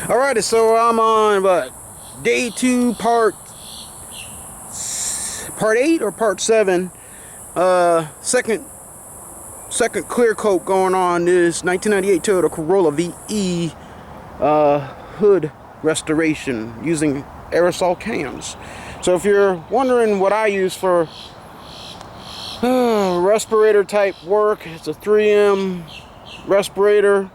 Alrighty, so I'm on what, day 2, part 8 or part 7. Second clear coat going on this 1998 Toyota Corolla VE hood restoration using aerosol cans. So if you're wondering what I use for respirator type work, it's a 3M respirator,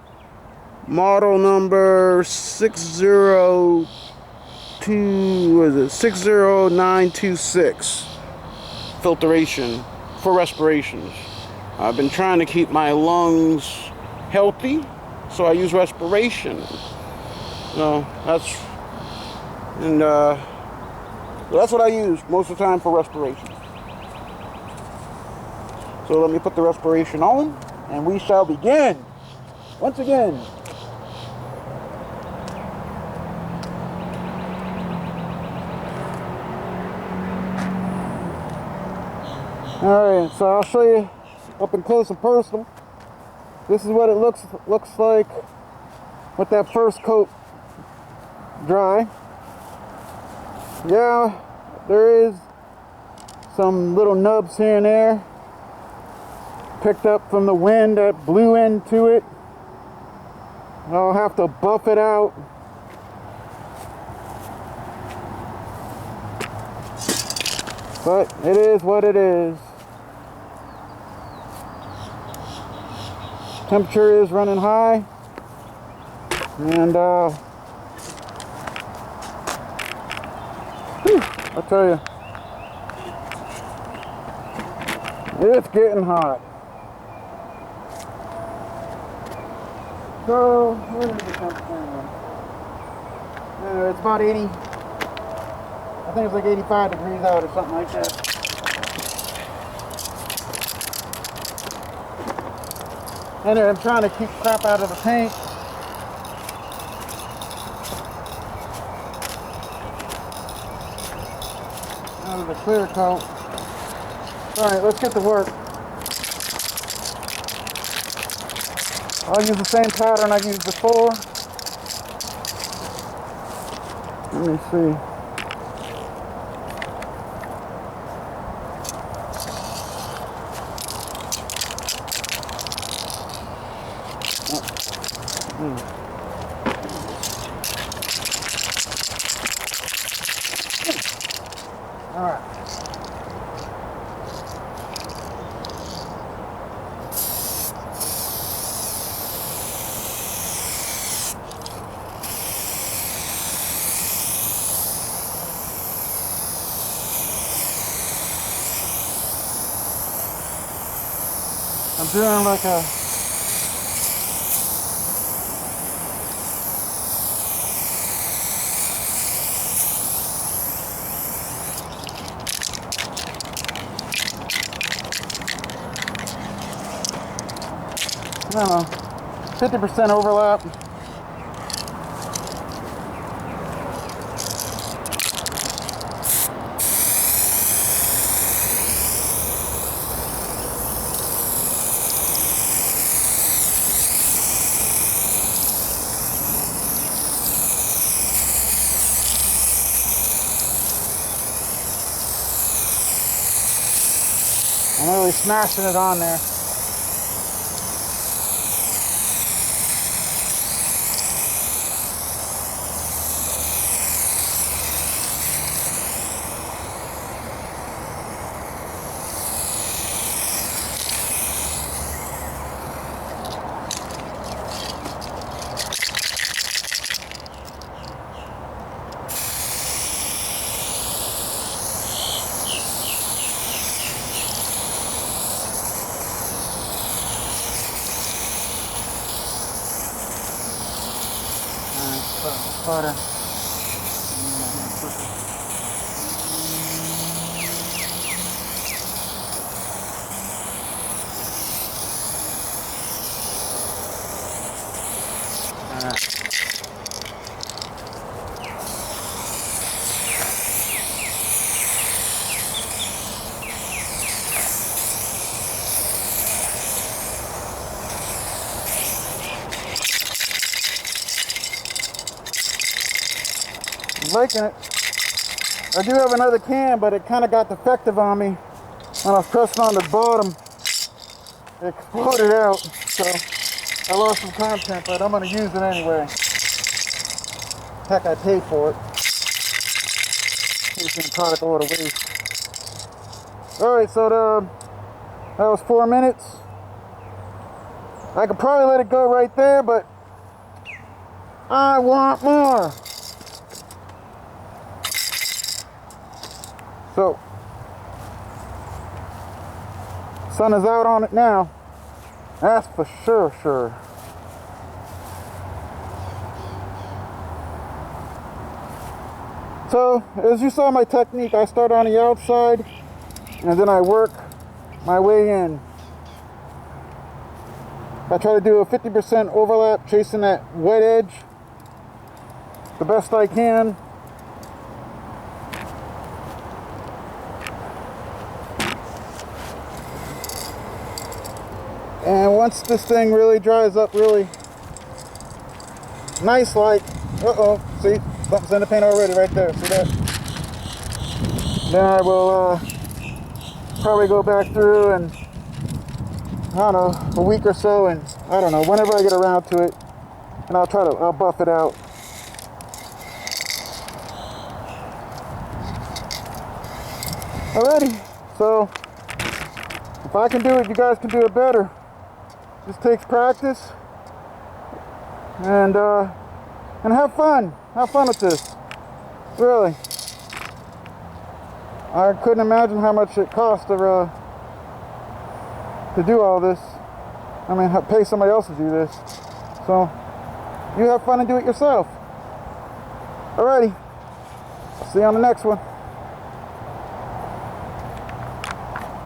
model number 60926, filtration for respirations. I've been trying to keep my lungs healthy, so I use respiration. That's what I use most of the time for respiration. So let me put the respiration on, and we shall begin. Once again. Alright, so I'll show you up and close and personal. This is what it looks like with that first coat dry. Yeah, there is some little nubs here and there picked up from the wind that blew into it. I'll have to buff it out. But it is what it is. Temperature is running high, and I tell you, it's getting hot. So, what is the temperature? It's about 80. I think it's like 85 degrees out or something like that. And I'm trying to keep crap out of the paint. Out of the clear coat. Alright, let's get to work. I'll use the same pattern I used before. Let me see. Alright. I'm doing like a I don't know, 50% overlap. I'm really smashing it on there. Butter. liking it. I do have another can, but it kind of got defective on me when I was pressing on the bottom. It exploded out, so I lost some content, but I'm going to use it anyway. Heck, I paid for it. Taking the product all the waste. Alright, so that was 4 minutes. I could probably let it go right there, but I want more. So, sun is out on it now. That's for sure. So, as you saw my technique, I start on the outside and then I work my way in. I try to do a 50% overlap, chasing that wet edge the best I can. And once this thing really dries up really nice like, see, something's in the paint already right there, see that? Then I will probably go back through and, I don't know, a week or so, and I don't know, whenever I get around to it, and I'll buff it out. Alrighty, so if I can do it, you guys can do it better. Just takes practice, and have fun. Have fun with this. Really, I couldn't imagine how much it cost to do all this. I mean, pay somebody else to do this. So you have fun and do it yourself. Alrighty, see you on the next one.